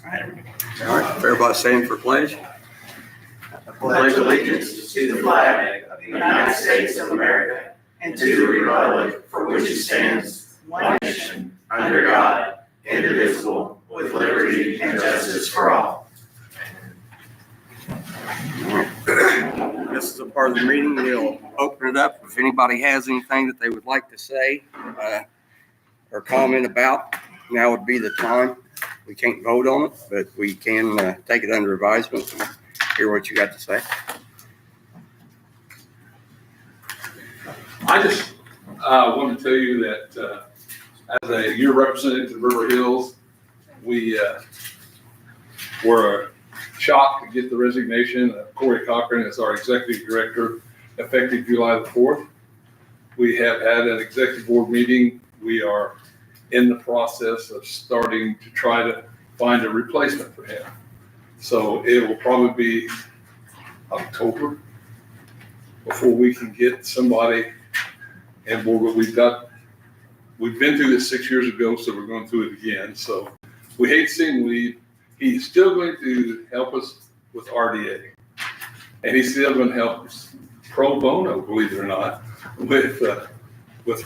All right, everybody stand for pledge. I pledge allegiance to the flag of the United States of America and to the republic for which it stands, one nation, under God, indivisible, with liberty and justice for all. This is a part of the meeting. We'll open it up. If anybody has anything that they would like to say or comment about, now would be the time. We can't vote on it, but we can take it under advisement and hear what you got to say. I just want to tell you that as your representative of River Hills, we were shocked to get the resignation of Corey Cochran as our executive director effective July the 4th. We have had an executive board meeting. We are in the process of starting to try to find a replacement for him. So it will probably be October before we can get somebody. And we've been through this 6 years ago, so we're going through it again. So we hate to see him leave. He's still going to help us with RDA. And he's still going to help us pro bono, believe it or not, with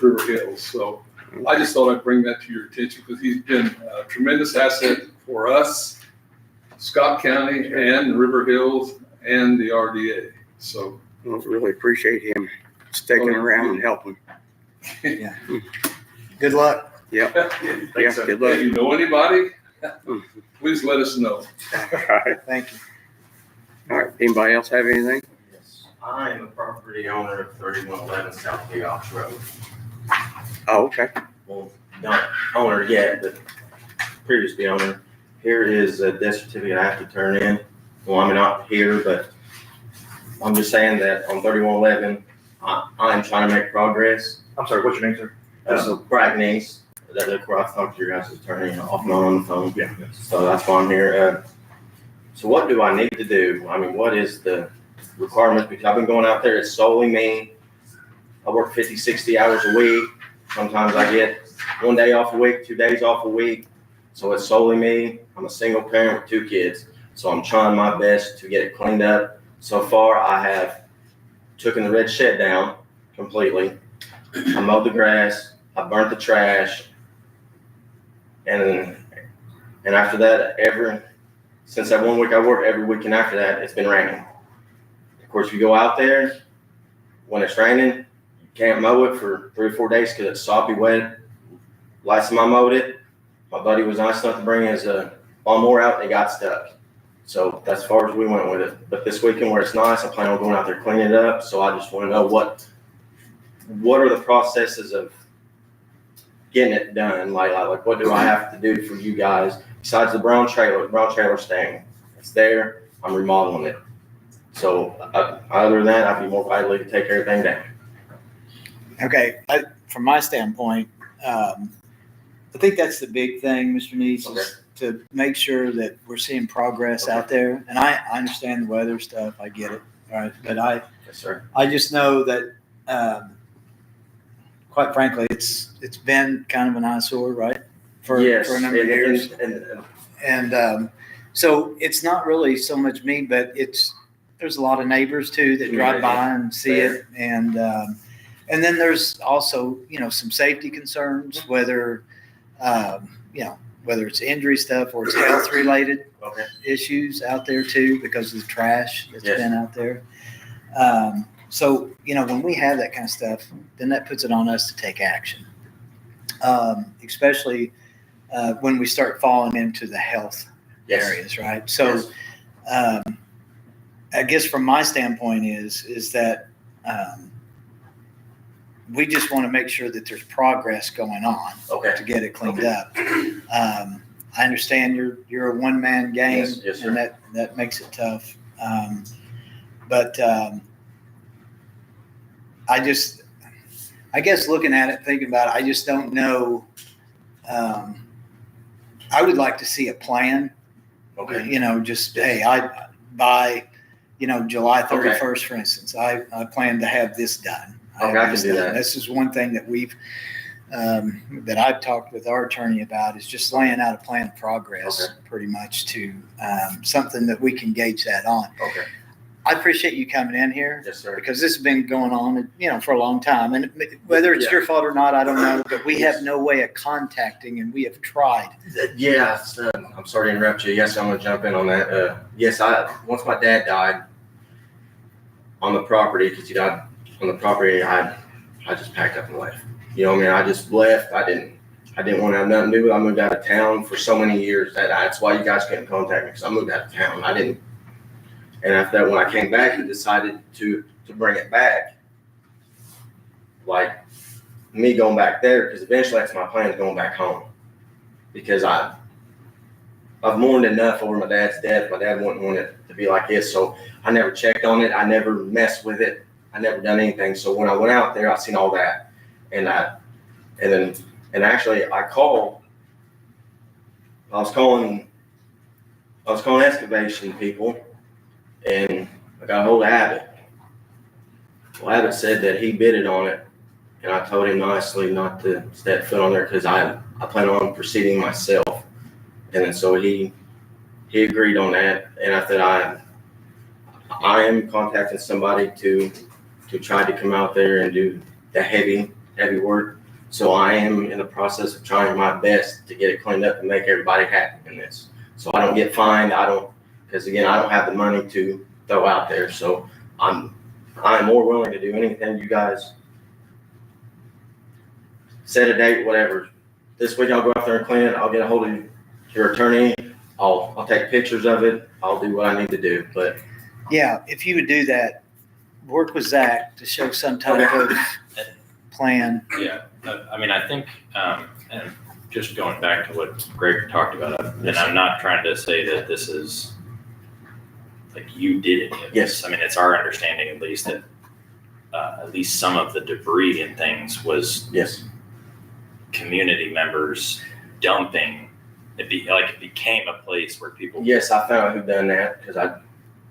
River Hills. So I just thought I'd bring that to your attention because he's been a tremendous asset for us, Scott County, and River Hills, and the RDA. So I really appreciate him sticking around and helping. Yeah. Good luck. Yeah. Thanks, Good luck. If you know anybody, please let us know. All right. Thank you. All right. Anybody else have anything? Yes. I am a property owner of 3111 South Chaos Road. Oh, okay. Well, not owner yet, but previously owner. Here is a death certificate I have to turn in. Well, I'm not here, but I'm just saying that on 3111, I'm trying to make progress. I'm sorry, what's your name, sir? So Brad Nice, that's where I talked to your guys' attorney off and on the phone. Yeah. So that's why I'm here. So what do I need to do? I mean, what is the requirements? Because I've been going out there, it's solely me. I work 50, 60 hours a week. Sometimes I get 1 day off a week, 2 days off a week. So it's solely me. I'm a single parent with 2 kids. So I'm trying my best to get it cleaned up. So far, I have taken the red shed down completely. I mowed the grass. I burnt the trash. And after that, since that 1 week I worked, every weekend after that, it's been raining. Of course, you go out there when it's raining, you can't mow it for 3 or 4 days because it's soppy wet. Last time I mowed it, my buddy was nice enough to bring his lawnmower out and it got stuck. So that's as far as we went with it. But this weekend where it's nice, I plan on going out there cleaning it up. So I just want to know what are the processes of getting it done? Like what do I have to do for you guys besides the brown trailer staying? It's there. I'm remodeling it. So other than that, I'd be more likely to take everything down. Okay. From my standpoint, I think that's the big thing, Mr. Neese, is to make sure that we're seeing progress out there. And I understand the weather stuff. I get it. All right. But Yes, sir. I just know that, quite frankly, it's been kind of an eyesore, right? For a number of years. And so it's not really so much me, but there's a lot of neighbors too that drive by and see it. And then there's also, some safety concerns, whether it's injury stuff or it's health related issues out there too, because of the trash that's been out there. So, when we have that kind of stuff, then that puts it on us to take action, especially when we start falling into the health areas, right? So I guess from my standpoint is that we just want to make sure that there's progress going on to get it cleaned up. I understand you're a one-man game, yes, sir. and that makes it tough. But I guess looking at it, thinking about it, I just don't know. I would like to see a plan. By July 31st, for instance, I plan to have this done. I can do that. This is one thing that we've that I've talked with our attorney about is just laying out a plan of progress, pretty much to something that we can gauge that on. Okay. I appreciate you coming in here. Yes, sir. Because this has been going on, for a long time. And whether it's your fault or not, I don't know. But we have no way of contacting, and we have tried. Yeah, I'm sorry to interrupt you. Yes, I'm gonna jump in on that. Yes, once my dad died on the property, because he died on the property, I just packed up and left. You know what I mean? I just left. I didn't want to have nothing to do with it. I moved out of town for so many years that's why you guys couldn't contact me, because I moved out of town. And after that, when I came back, he decided to bring it back. Like me going back there, because eventually that's my plan, is going back home. Because I've mourned enough over my dad's death. My dad wouldn't want it to be like this, so I never checked on it. I never messed with it. I never done anything. So when I went out there, I seen all that, and actually I was calling excavation people, and I got a hold of Abbott. Well, Abbott said that he bidded on it, and I told him nicely not to step foot on there, because I plan on proceeding myself. And then so he agreed on that, and I said I am contacting somebody to try to come out there and do the heavy work. So I am in the process of trying my best to get it cleaned up and make everybody happy in this. So I don't get fined. Because again, I don't have the money to throw out there. So I'm more willing to do anything you guys set a date, whatever. This week I'll go out there and clean it. I'll get a hold of your attorney. I'll take pictures of it. I'll do what I need to do. But yeah, if you would do that, work with Zach to show some type of plan. Yeah, I mean, I think, and just going back to what Greg talked about, and I'm not trying to say that this is like you did any of this. I mean, it's our understanding at least that at least some of the debris and things was community members dumping. It became a place where people. Yes, I found out who done that, because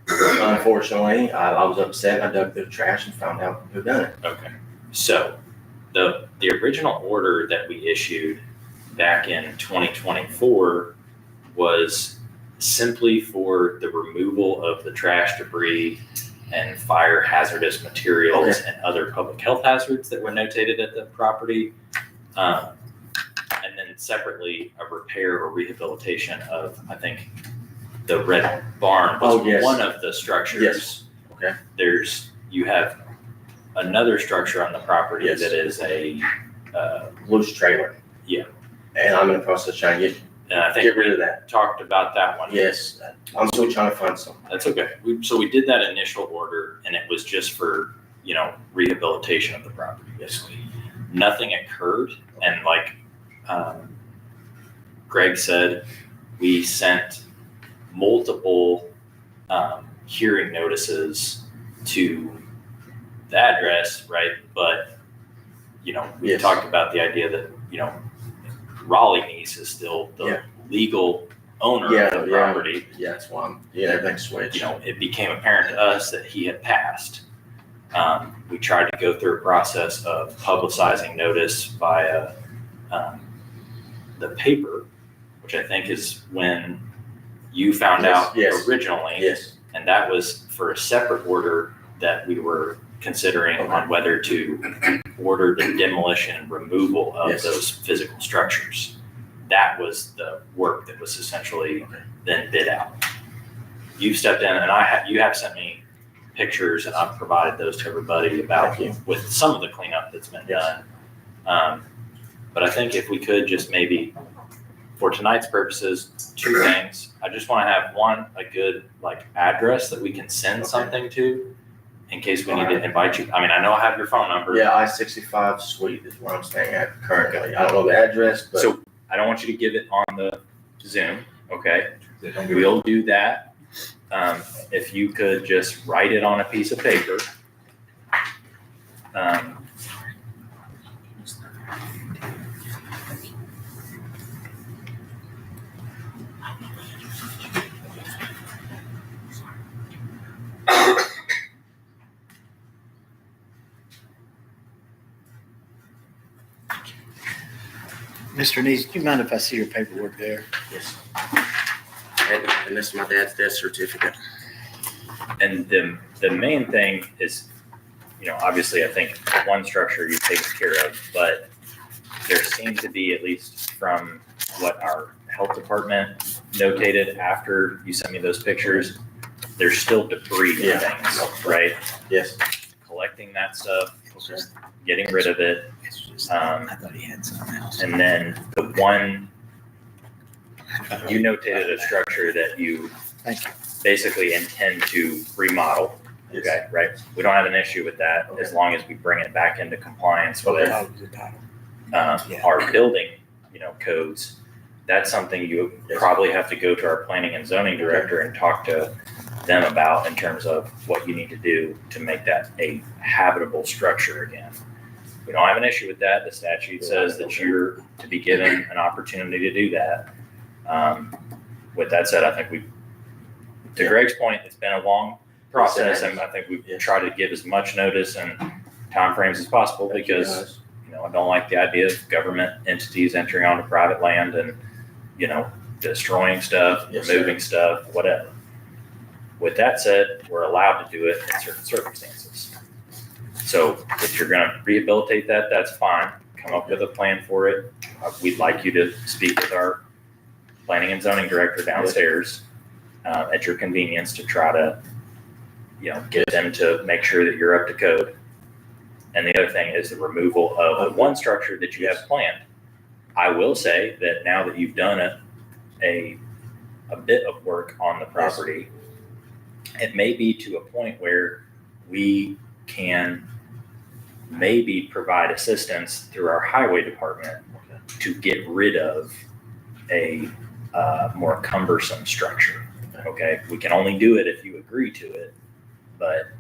unfortunately I was upset. I dug through the trash and found out who done it. Okay, so the original order that we issued back in 2024 was simply for the removal of the trash debris and fire hazardous materials and other public health hazards that were notated at the property. And then separately, a repair or rehabilitation of, I think, the Red Barn was one of the structures. Yes. Okay. You have another structure on the property that is a loose trailer. Yeah. And I'm in the process of trying to get rid of that. Talked about that one. Yes. I'm still trying to find some. That's okay. So we did that initial order, and it was just for, rehabilitation of the property, basically. Nothing occurred, and Greg said, we sent multiple hearing notices to the address, right? But, we talked about the idea that, Raleigh Niece is still the legal owner of the property. Yeah, that's why everything switched. It became apparent to us that he had passed. We tried to go through a process of publicizing notice via the paper, which I think is when you found out originally. Yes. And that was for a separate order that we were considering on whether to order the demolition and removal of those physical structures. That was the work that was essentially then bid out. You stepped in, and you have sent me pictures, and I've provided those to everybody about with some of the cleanup that's been done. But I think if we could just maybe, for tonight's purposes, two things. I just want to have a good address that we can send something to in case we need to invite you. I mean, I know I have your phone number. Yeah, I-65 Suite is where I'm staying at currently. I don't know the address, but. So I don't want you to give it on the Zoom, okay? We'll do that. If you could just write it on a piece of paper. Mr. Neese, do you mind if I see your paperwork there? Yes. And this is my dad's death certificate. And the main thing is, obviously I think one structure you've taken care of, but there seems to be, at least from what our health department notated after you sent me those pictures, there's still debris and things, right? Yes. Collecting that stuff, Okay. getting rid of it. It's just, I thought he had something else. And then the one, you notated a structure that you Thank you. basically intend to remodel. Yes. Okay, right? We don't have an issue with that as long as we bring it back into compliance with Oh, the title. Yeah. our building, codes. That's something you Yes. probably have to go to our planning and zoning director and talk to them about in terms of what you need to do to make that a habitable structure again. We don't have an issue with that. The statute says that you're to be given an opportunity to do that. With that said, I think to Greg's point, it's been a long process, and I think we've tried to give as much notice and timeframes as possible because, I don't like the idea of government entities entering onto private land and, destroying stuff, Yes, removing stuff, whatever. With that said, we're allowed to do it in certain circumstances. So if you're gonna rehabilitate that, that's fine. Come up with a plan for it. We'd like you to speak with our planning and zoning director downstairs at your convenience to try to, get them to make sure that you're up to code. And the other thing is the removal of the one structure that you have planned. I will say that now that you've done a bit of work on the property, it may be to a point where we can maybe provide assistance through our highway department to get rid of a more cumbersome structure. Okay, we can only do it if you agree to it, but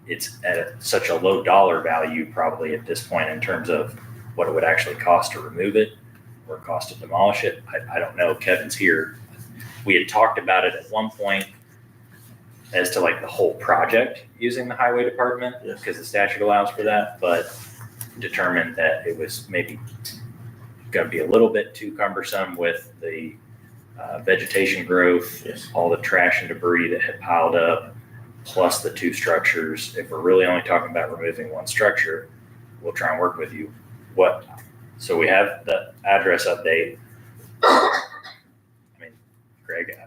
it's at such a low dollar value probably at this point in terms of what it would actually cost to remove it or cost to demolish it. I don't know. Kevin's here. We had talked about it at one point as to like the whole project using the highway department because the statute allows for that, but determined that it was maybe going to be a little bit too cumbersome with the vegetation growth, all the trash and debris that had piled up, plus the two structures. If we're really only talking about removing one structure, we'll try and work with you. So we have the address update. Greg.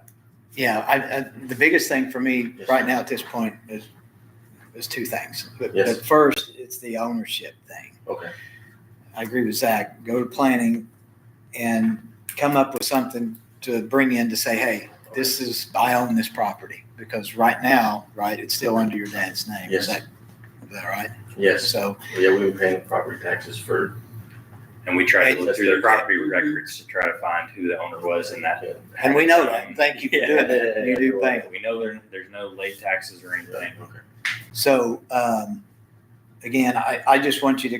Yeah, the biggest thing for me right now at this point is two things. But first, it's the ownership thing. Okay. I agree with Zach. Go to planning and come up with something to bring in to say, hey, I own this property. Because right now, it's still under your dad's name. Yes. Is that right? Yes. So we've been paying property taxes for. And we tried to look through the property records to try to find who the owner was in that. And we know that. Thank you for doing that. You do thank you. We know there's no late taxes or anything. Okay. So, again, I just want you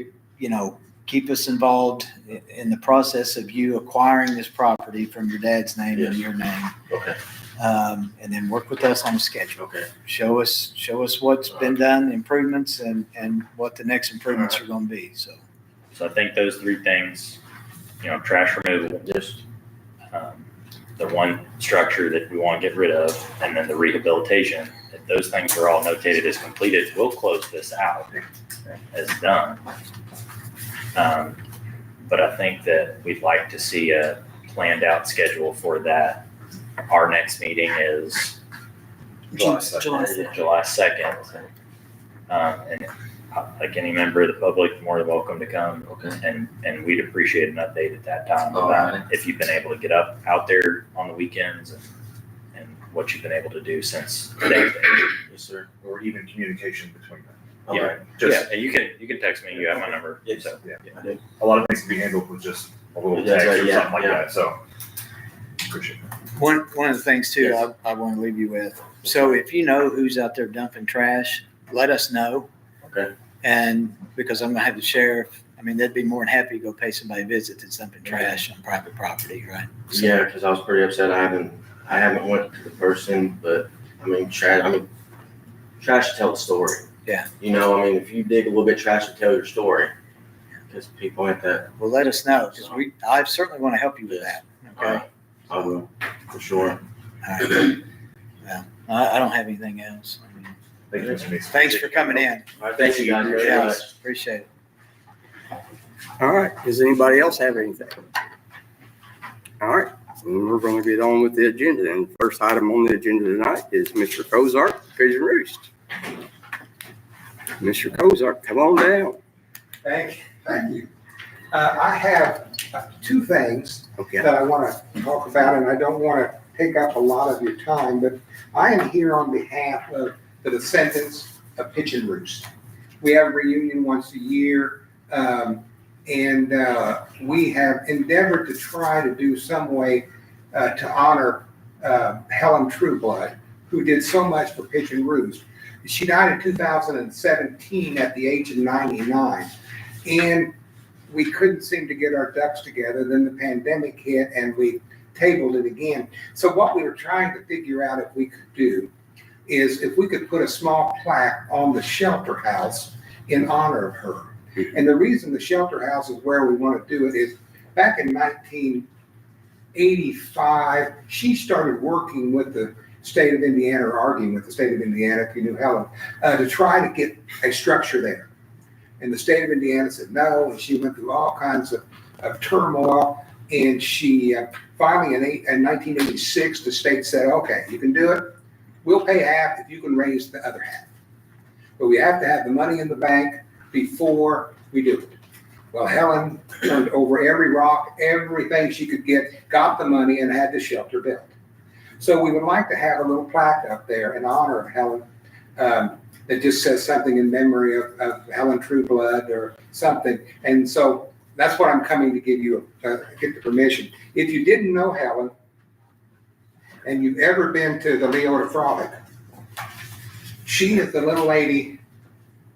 to, keep us involved in the process of you acquiring this property from your dad's name and your name. Okay. And then work with us on a schedule. Okay. Show us what's been done, improvements, and what the next improvements are going to be. So I think those three things, trash removal, the one structure that we want to get rid of, and then the rehabilitation. If those things are all notated as completed, we'll close this out as done. But I think that we'd like to see a planned out schedule for that. Our next meeting is July 2nd. And like any member of the public, more than welcome to come. Okay. And we'd appreciate an update at that time about if you've been able to get out there on the weekends and what you've been able to do since today's day. Yes, sir. Or even communication between them. Yeah. Just, And you can text me. You have my number. Yes. So. yeah. A lot of things can be handled with just a little text or something like that. So appreciate it. One of the things too, I want to leave you with. So if you know who's out there dumping trash, let us know. Okay. And because I'm gonna have the sheriff, they'd be more than happy to go pay somebody a visit that's dumping trash on private property, right? So, Yeah, because I was pretty upset. I haven't went to the person, but trash to tell the story. Yeah. If you dig a little bit of trash to tell your story, because people ain't that. Well, let us know, because I certainly want to help you with that, okay? I will, for sure. All right. Well, I don't have anything else. I mean, Thank you, Mr. Mason. thanks for coming in. All right, thank you guys very much. Yes, appreciate it. All right, does anybody else have anything? All right, and we're gonna get on with the agenda, and the first item on the agenda tonight is Mr. Kozart, Pigeon Roost. Mr. Kozart, come on down. Thank you. I have two things Okay. that I want to talk about, and I don't want to take up a lot of your time, but I am here on behalf of the descendants of Pigeon Roost. We have a reunion once a year, and we have endeavored to try to do some way to honor Helen Trueblood, who did so much for Pigeon Roost. She died in 2017 at the age of 99, and we couldn't seem to get our ducks together. Then the pandemic hit, and we tabled it again. So what we were trying to figure out if we could do is if we could put a small plaque on the shelter house in honor of her. And the reason the shelter house is where we want to do it is back in 1985, she started working with the state of Indiana, or arguing with the state of Indiana, if you knew Helen, to try to get a structure there. And the state of Indiana said no, and she went through all kinds of turmoil. And she finally, in 1986, the state said, okay, you can do it. We'll pay half if you can raise the other half. But we have to have the money in the bank before we do it. Well, Helen turned over every rock, everything she could get, got the money, and had the shelter built. So we would like to have a little plaque up there in honor of Helen that just says something in memory of Helen Trueblood or something. And so that's what I'm coming to give you, get the permission. If you didn't know Helen, and you've ever been to the Leota Frolic, she is the little lady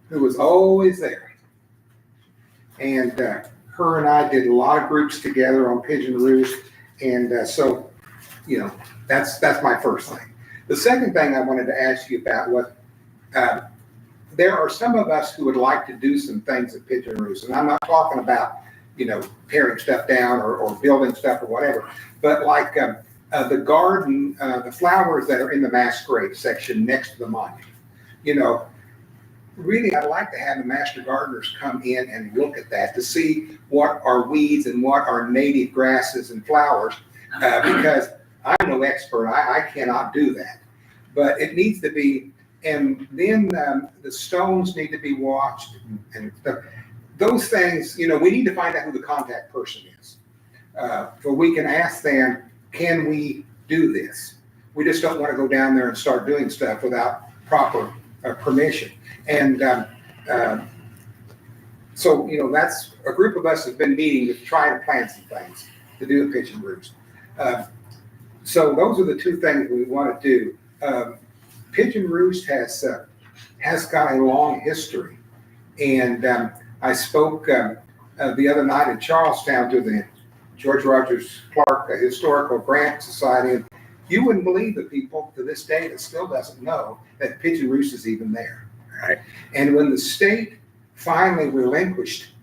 who was always there. And her and I did a lot of groups together on Pigeon Roost. And so, you know, that's my first thing. The second thing I wanted to ask you about was, there are some of us who would like to do some things at Pigeon Roost. And I'm not talking about, you know, tearing stuff down or building stuff or whatever, but like the garden, the flowers that are in the mass grave section next to the monument. You know, really, I'd like to have the master gardeners come in and look at that to see what are weeds and what are native grasses and flowers, because I'm no expert. I cannot do that, but it needs to be. And then the stones need to be watched and stuff. Those things, you know, we need to find out who the contact person is. So we can ask them, can we do this? We just don't want to go down there and start doing stuff without proper permission. And so, you know, that's a group of us have been meeting to try to plan some things to do at Pigeon Roost. So those are the two things we want to do. Pigeon Roost has got a long history. And I spoke the other night in Charlestown to the George Rogers Clark Historical Grant Society. And you wouldn't believe the people to this day that still doesn't know that Pigeon Roost is even there. Right. And when the state finally relinquished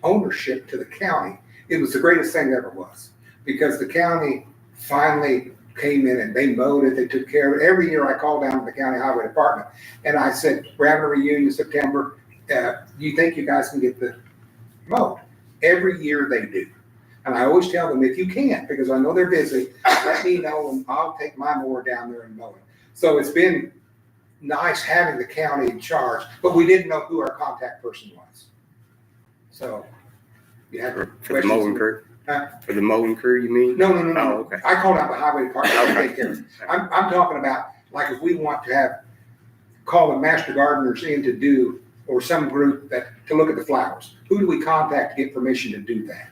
ownership to the county, it was the greatest thing that ever was, because the county finally came in and they mowed it, they took care of it. Every year I call down to the county highway department and I said, we're having a reunion in September. Do you think you guys can get the mowed? Every year they do. And I always tell them, if you can't, because I know they're busy, let me know and I'll take my mower down there and mow it. So it's been nice having the county in charge, but we didn't know who our contact person was. So you have For the mowing crew? Huh? For the mowing crew, you mean? No. Oh, okay. I called out the highway department. Okay. To take care of it. I'm talking about, like, if we want to call the master gardeners in to do, or some group to look at the flowers, who do we contact to get permission to do that?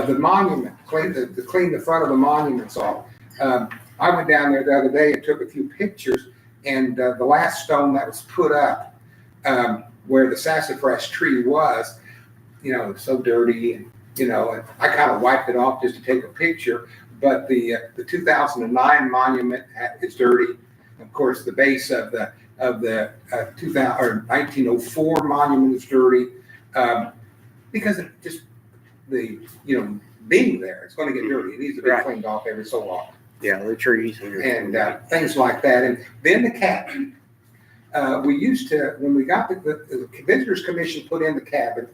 The monument, clean the front of the monuments off. I went down there the other day and took a few pictures, and the last stone that was put up where the sassafras tree was, you know, it's so dirty, and you know, and I kind of wiped it off just to take a picture. But the 2009 monument is dirty. Of course, the base of the 1904 monument is dirty. because it just, being there, it's gonna get dirty. It needs to be Right. cleaned off every so often. Yeah, the trees And things like that. And then the cabin. We used to, when we got the Visitors Commission put in the cabin,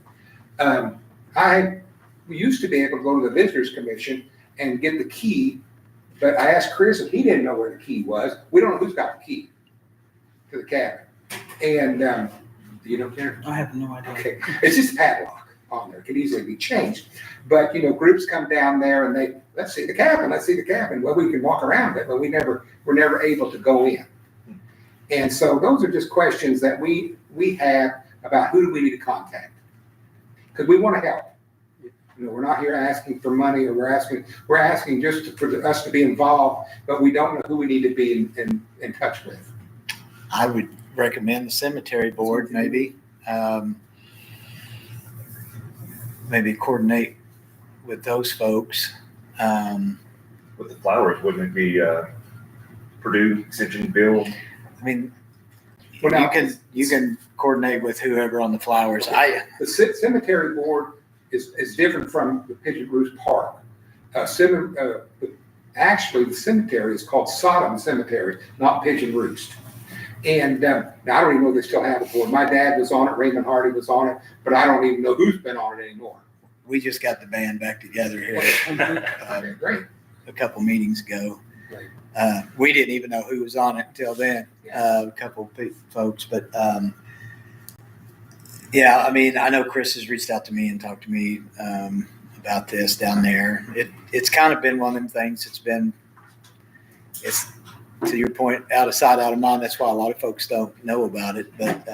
we used to be able to go to the Visitors Commission and get the key, but I asked Chris if he didn't know where the key was. We don't know who's got the key to the cabin. And you don't care? I have no idea. Okay, it's just a padlock on there. It can easily be changed. But, groups come down there and let's see the cabin. Well, we can walk around it, but we're never able to go in. And so those are just questions that we have about who do we need to contact? Because we want to help. We're not here asking for money, or we're asking just for us to be involved, but we don't know who we need to be in touch with. I would recommend the cemetery board, maybe. Maybe coordinate with those folks. With the flowers, wouldn't it be Purdue Extension Bill? I mean, Well, now- you can coordinate with whoever on the flowers. The cemetery board is different from the Pigeon Roost Park. Actually, the cemetery is called Sodom Cemetery, not Pigeon Roost. And now I don't even know if they still have a board. My dad was on it, Raymond Hardy was on it, but I don't even know who's been on it anymore. We just got the band back together here Okay, great. a couple meetings ago. Right. We didn't even know who was on it until then. A couple of folks, but yeah, I mean, I know Chris has reached out to me and talked to me about this down there. It's kind of been one of them things. It's to your point, out of sight, out of mind. That's why a lot of folks don't know about it. But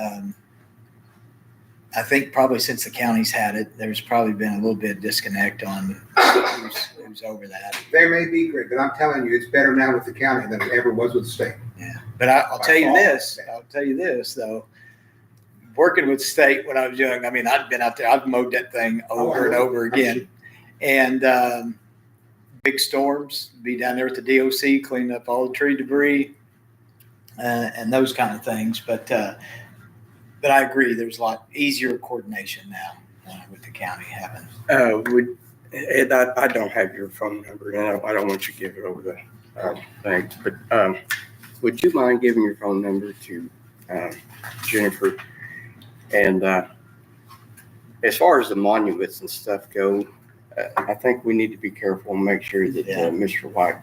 I think probably since the county's had it, there's probably been a little bit of disconnect on who's over that. There may be, Greg, but I'm telling you, it's better now with the county than it ever was with the state. Yeah, but I'll tell you this though. Working with the state when I was young, I mean, I'd been out there. I've mowed that thing over and over again, and big storms. Be down there at the DOC, cleaning up all the tree debris and those kind of things. But I agree. There's a lot easier coordination now with the county having. Ed, I don't have your phone number, and I don't want you to give it over the thing. But would you mind giving your phone number to Jennifer? And as far as the monuments and stuff go, I think we need to be careful and make sure that Mr. White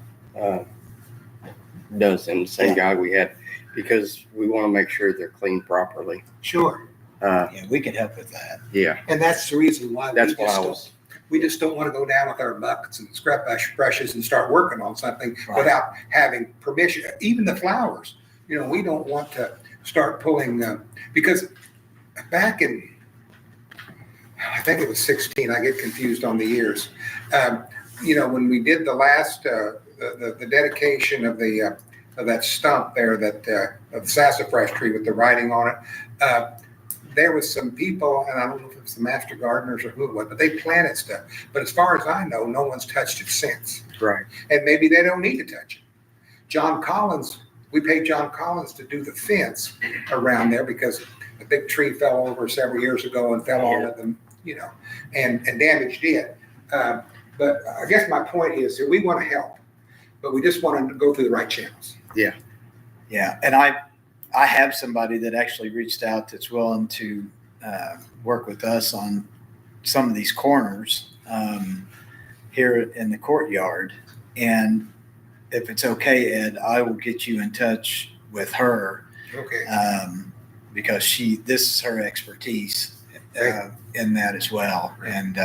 does them. The same guy we had, because we want to make sure they're cleaned properly. Sure. Yeah, we could help with that. Yeah, And that's the reason why that's we just don't want to go down with our buckets and scrap brushes and start working on something Right. without having permission. Even the flowers, we don't want to start pulling, because back in, I think it was 16, I get confused on the years. When we did the last, the dedication of that stump there, of the sassafras tree with the writing on it, there was some people, and I don't know if it was the master gardeners or who it was, but they planted stuff. But as far as I know, no one's touched it since. right. And maybe they don't need to touch it. John Collins, we paid John Collins to do the fence around there because a big tree fell over several years ago and fell on them, and damaged it. But I guess my point is that we want to help, but we just want to go through the right channels. Yeah, and I have somebody that actually reached out that's willing to work with us on some of these corners here in the courtyard. And if it's okay, Ed, I will get you in touch with her Okay. because this is her expertise in that as well. And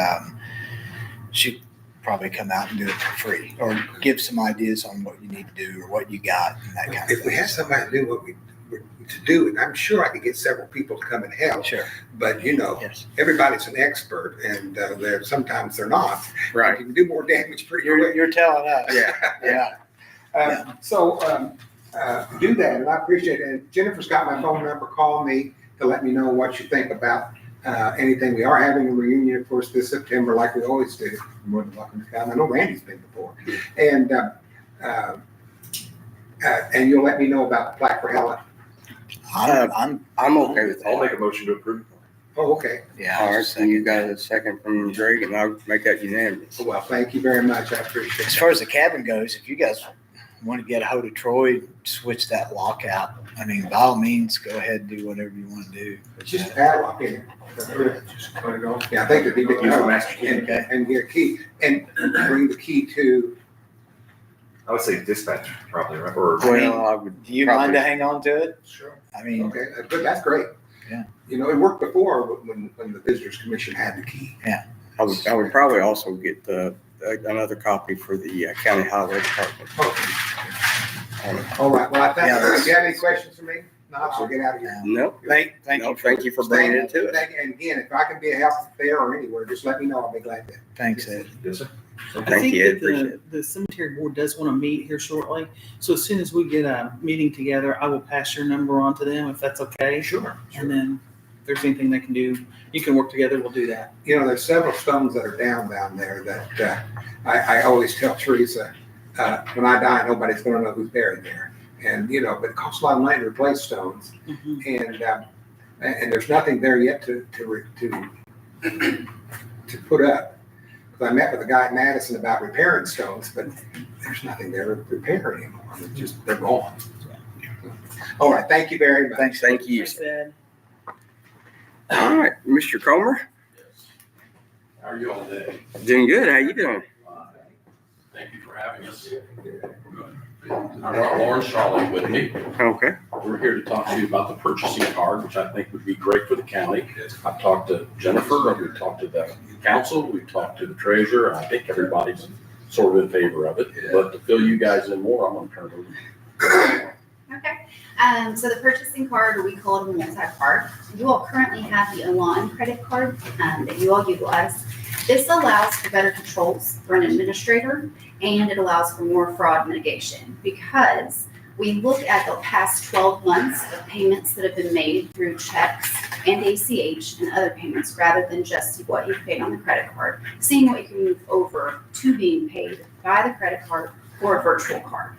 she'd probably come out and do it for free or give some ideas on what you need to do or what you got and that kind of thing. If we had somebody to do what we were to do, and I'm sure I could get several people to come and help, Sure. but Yes. everybody's an expert, and sometimes they're not. Right. You can do more damage pretty quick. You're telling us. Yeah. Yeah. So do that, and I appreciate it. And Jennifer's got my phone number. Call me to let me know what you think about anything. We are having a reunion, of course, this September, like we always do. You're more than welcome to come. I know Randy's been before, and you'll let me know about the plaque for Helen. I'm I'm okay with I'll that. make a motion to approve. Oh, okay. Yeah. All I'll right, so you second got that. a second from Greg, and I'll make that unanimous. Well, thank you very much. I appreciate As it. far as the cabin goes, if you guys want to get a hold of Troy, switch that lock out. I mean, by all means, go ahead and do whatever you want to do. It's just a padlock in it. Just let it go. Yeah, I think it'd be good. Use the master key. Okay. And get a key and bring the key to, I would say dispatch probably, right? Or Well, I would. Do you mind probably- to hang on to it? sure. I mean, Okay, good, that's great. Yeah. You know, it worked before when the Visitors Commission had the key. I would probably also get another copy for the county highway department. All right, well, I Yeah, thank you. Do you have any questions for me? No, I'll get out of here. No, thank no, you. thank you for bringing it to us. And again, if I can be a help there or anywhere, just let me know. I'll be glad to. Thanks, Ed. yes, sir. I Thank think you, Ed, that appreciate it. the cemetery board does want to meet here shortly. So as soon as we get a meeting together, I will pass your number on to them if that's okay. Sure. And then if there's anything they can do, you can work together, we'll do that. You know, there's several stones that are down there that I always tell Teresa, when I die, nobody's going to know who's buried there. And, you know, but it costs a lot of money to replace stones. And there's nothing there yet to put up. Because I met with a guy in Madison about repairing stones, but there's nothing there to repair anymore. They're gone. All right, thank you very much. Thanks. Thank you. Thanks, Ed. All right, Mr. Comer, How are you all today? doing good. How you doing? Thank you for having us. I brought Lauren Charlotte with me. Okay. We're here to talk to you about the purchasing card, which I think would be great for the county. I've talked to Jennifer, we've talked to the council, we've talked to the treasurer, and I think everybody's sort of in favor of it. But to fill you guys in more, I'm gonna turn it over to you. Okay, so the purchasing card, we call it a multi-card. You all currently have the Elan credit card that you all utilize. This allows for better controls for an administrator, and it allows for more fraud mitigation because we look at the past 12 months of payments that have been made through checks and ACH and other payments rather than just what you've paid on the credit card, seeing what you can move over to being paid by the credit card or a virtual card.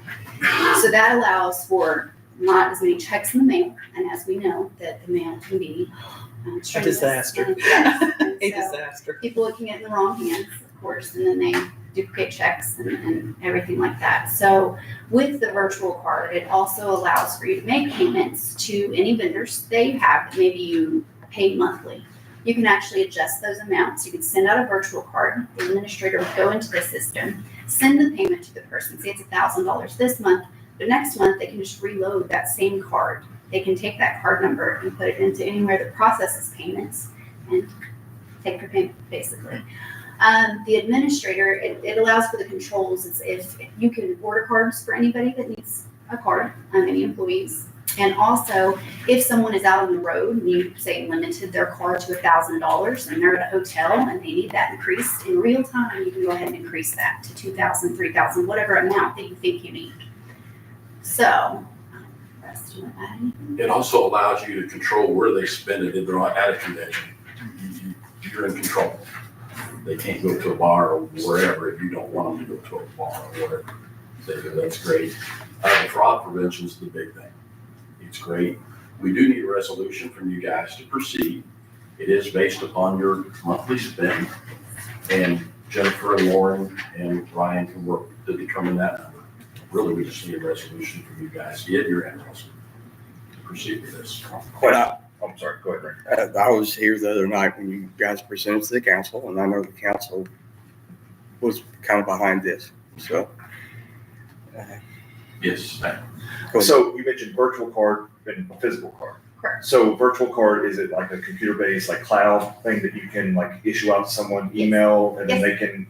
So that allows for not as many checks in the mail, and as we know, that the mail can be strenuous. disaster. And, yes, and A so disaster. people looking at it in the wrong hands, of course, and then they duplicate checks and everything like that. So with the virtual card, it also allows for you to make payments to any vendors that you have that maybe you pay monthly. You can actually adjust those amounts. You can send out a virtual card. The administrator would go into the system, send the payment to the person. Say it's $1,000 this month. The next month, they can just reload that same card. They can take that card number and put it into anywhere that processes payments and take your payment, basically. The administrator, it allows for the controls. It's if you can order cards for anybody that needs a card, any employees. And also, if someone is out on the road and you say limited their card to $1,000 and they're at a hotel and they need that increased in real time, you can go ahead and increase that to $2,000, $3,000, whatever amount that you think you need. So, Russ, do you want to add anything? It also allows you to control where they spend it if they're not at a convention. You're in control. They can't go to a bar or wherever if you don't want them to go to a bar or whatever. So that's great. The fraud prevention is the big thing. It's great. We do need a resolution from you guys to proceed. It is based upon your monthly spend, and Jennifer and Lauren and Ryan can work to determine that number. Really, we just need a resolution from you guys, if you're interested, to proceed with this. I'm sorry, go ahead, Rick. I was here the other night when you guys presented to the council, and I know the council was kind of behind this, so. Yes, go ahead. So you mentioned virtual card and physical card. Correct. So virtual card, is it like a computer-based, like cloud thing that you can like issue out to someone, email, and then Yes. they can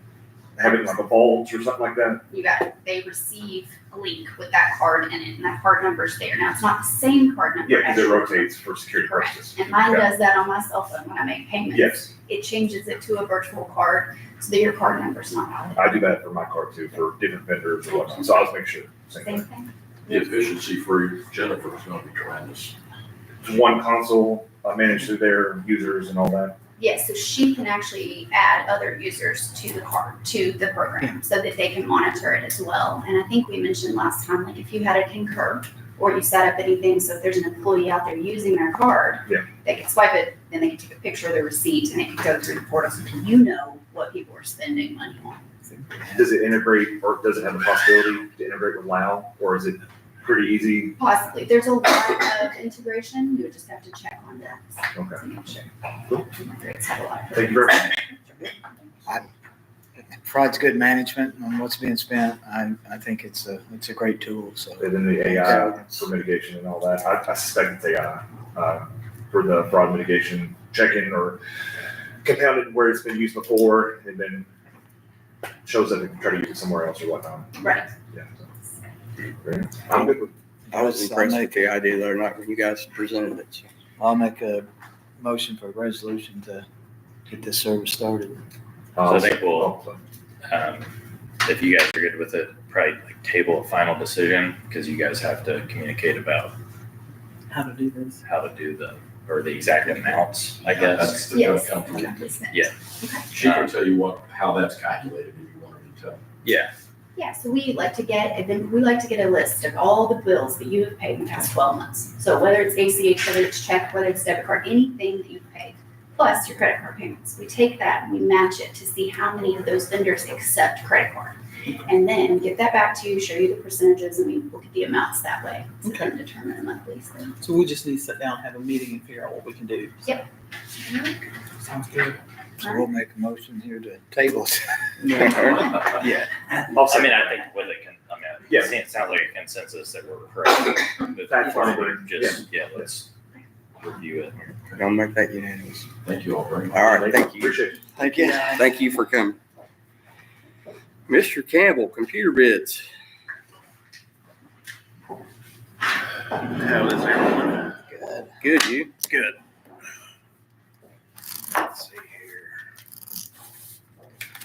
have it in like a vault or something like that? You got it. They receive a link with that card in it, and that card number's there. Now, it's not the same card number. Yeah, because it as- rotates for security purposes. And mine Okay. does that on my cell phone when I make payments. Yes, It changes it to a virtual card so that your card number's not valid. I do that for my card too, for different vendors and whatnot, so I was making sure. Same Same thing. thing. the efficiency for Jennifer is gonna be tremendous. It's one console, managed through their users and all that. Yes, so she can actually add other users to the card, to the program, so that they can monitor it as well. And I think we mentioned last time, like if you had a Concur or you set up anything, so if there's an employee out there using their card, Yeah. they can swipe it, then they can take a picture of their receipt, and it can go through the portal, so you know what people are spending money on. Does it integrate, or does it have the possibility to integrate with Lao, or is it pretty easy? Possibly, there's a lot of integration, you would just have to check on that. Okay. To make sure. Cool. Rates have a lot of- Thank you very much. Provides good management on what's being spent. I think it's a great tool, so. And then the AI for mitigation and all that. I suspect it's AI for the fraud mitigation, checking or compounded where it's been used before and then shows that they can try to use it somewhere else or whatnot. Right. Yeah. So, great. I'm good with. I was impressed with the idea the other night when you guys presented it. So. I'll make a motion for a resolution to get this service started. So I think we'll, if you guys are good with it, probably like table a final decision, because you guys have to communicate about How to do this. how to do or the exact amounts, I guess. That's the Yes. company. Yeah. She can tell you how that's calculated if you want her to tell. Yeah. Yeah, so we like to get a list of all the bills that you have paid in the past 12 months. So whether it's ACH, whether it's check, whether it's debit card, anything that you've paid, plus your credit card payments. We take that and we match it to see how many of those vendors accept credit card. And then get that back to you, show you the percentages, and we look at the amounts that way. So we can determine a monthly thing. So we just need to sit down, have a meeting, and figure out what we can do. Yep. Sounds good. So we'll make a motion here to table it. Yeah. I mean, I think with it sounds like a consensus that we're correct. But That's fine. just, let's review it. We're gonna make that unanimous. Thank you all very much. All right, thank you. Appreciate it. Thank you. Thank you for coming. Mr. Campbell, computer bids. How is everyone? Good. Good, you? It's good. Let's see here.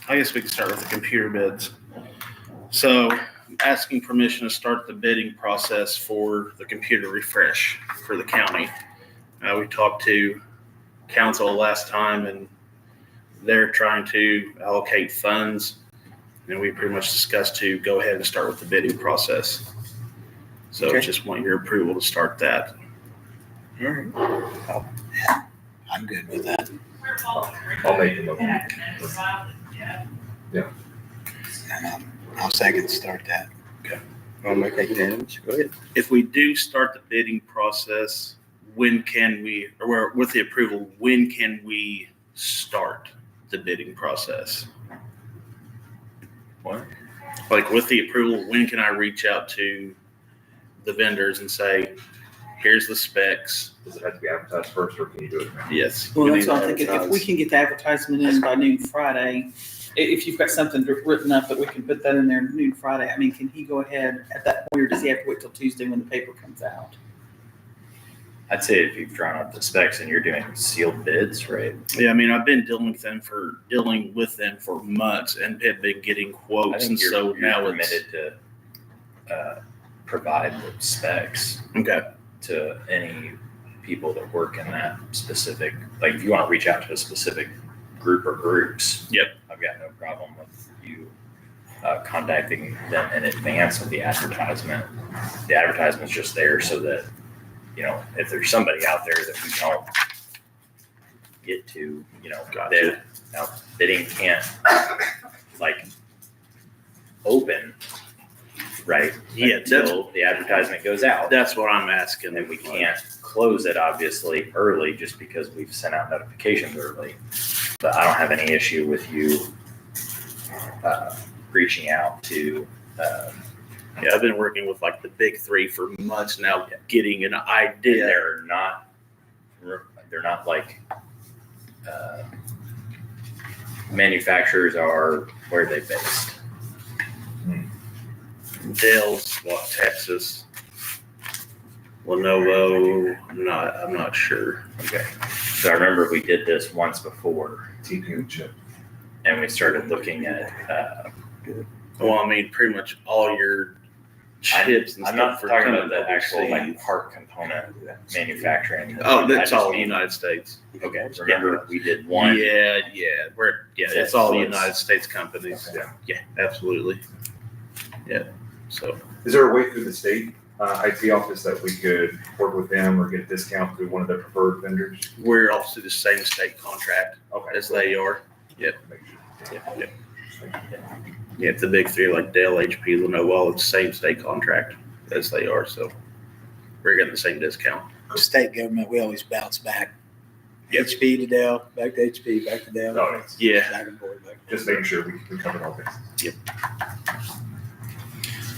I guess we can start with the computer bids. So, asking permission to start the bidding process for the computer refresh for the county. We talked to council last time, and they're trying to allocate funds. And we pretty much discussed to go ahead and start with the bidding process. So Okay. just want your approval to start that. All right. I'm good with that. I'll make the motion. And I'll second start that. I'll make that unanimous. Go ahead. If we do start the bidding process, when can we, or with the approval, when can we start the bidding process? What? Like with the approval, when can I reach out to the vendors and say, here's the specs? Does it have to be advertised first or can you do it now? Yes. Well, we that's need what to I'm thinking. If we advertise. can get the advertisement in by noon Friday, if you've got something written up that we can put that in there noon Friday, I mean, can he go ahead at that point, or does he have to wait till Tuesday when the paper comes out? I'd say if you've drawn up the specs and you're doing sealed bids, right? Yeah, I mean, I've been dealing with them for months and have been getting I quotes, and think so you're now it's permitted to provide the specs okay. to any people that work in that specific, like if you want to reach out to a specific group or groups. Yep. I've got no problem with you contacting them in advance of the advertisement. The advertisement's just there so that, you know, if there's somebody out there that we don't get to, you know, Gotcha. now bidding can't like open, right? Yeah, Until the advertisement goes out. That's what I'm asking. And we can't close it obviously early just because we've sent out notifications early. But I don't have any issue with you reaching out to, Yeah, I've been working with like the big three for months now, getting an idea. they're not like manufacturers are, where are they based? Dell's, Texas, Lenovo. I'm not sure. Okay. So I remember we did this once before TPU chip. and we started looking at, Well, I mean, pretty much all your chips and I'm stuff not for talking coming about the actual like overseas. part component manufacturing. Oh, I that's just all mean- United States. Okay, remember we did one. Yeah, it's all So United States companies. Okay. Yeah, absolutely. Yeah. So Is there a way through the state IT office that we could work with them or get a discount through one of their preferred vendors? We're also the same state contract Okay. as they are. Make sure. Yep. Yeah, the big three like Dell, HP, Lenovo, it's the same state contract as they are, so we're getting the same discount. State government, we always bounce back. Yep. HP to Dell, back to HP, back to Dell. Oh, yes. Yeah. Back and forth, back and Just making sure we covered all this.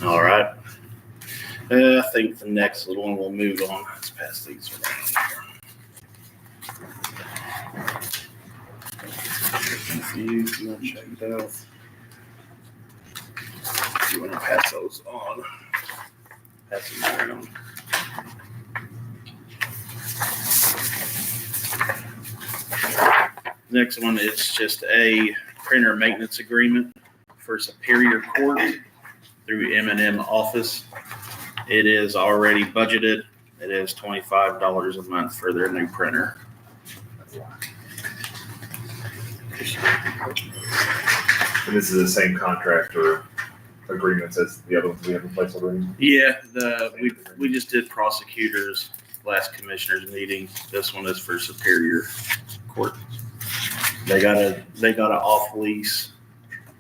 All right. I think the next little one we'll move on. Let's pass these around here. Confused, not checked out. You want to pass those on? Pass them around. Next one is just a printer maintenance agreement for Superior Court through M&M Office. It is already budgeted. It is $25 a month for their new printer. And this is the same contract or agreements as the other ones we have in place already? Yeah, we just did prosecutors last commissioners meeting. This one is for Superior Court. They got an off lease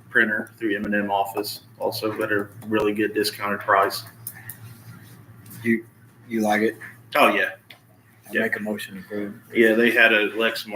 printer through M&M Office, also at a really good discounted price. You like it? Oh yeah, I make a motion to approve. yeah. They had a Lexmark